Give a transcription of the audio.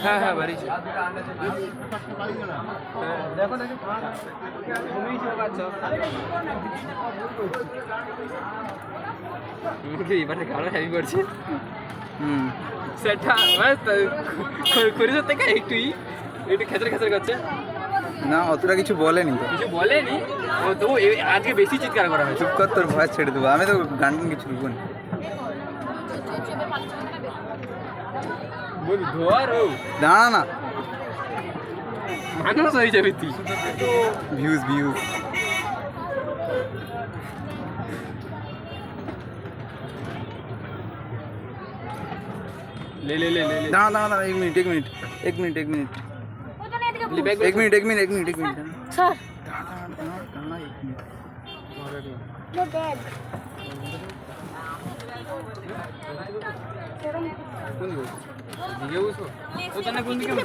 হ্যাঁ হ্যাঁ বাড়িছে দেখো এবারে কারো হ্যাপি করছে সেটা করিস থেকে একটুই একটু খেচড় খেচড় করছে না অতটা কিছু বলেনি তো, কিছু বলেনি ও তো আজকে বেশি চিৎকার করা হয়েছে। চুপ কর, তোর ভয়েস ছেড়ে দেবো। আমি তো গান কিছু লিখবো না। ধর ও দাঁড়া না, মানুষ হয়ে যাবে তুই। Views views. ले ले ले ले ले दाঁড়া দাঁড়া দাঁড়া, এক মিনিট এক মিনিট এক মিনিট এক মিনিট এক মিনিট এক মিনিট এক মিনিট এক মিনিট স্যার দাঁড়া এক মিনিট। নো ড্যাড কোন দিকে? দিকে বসো। ওখানে কোন দিকে?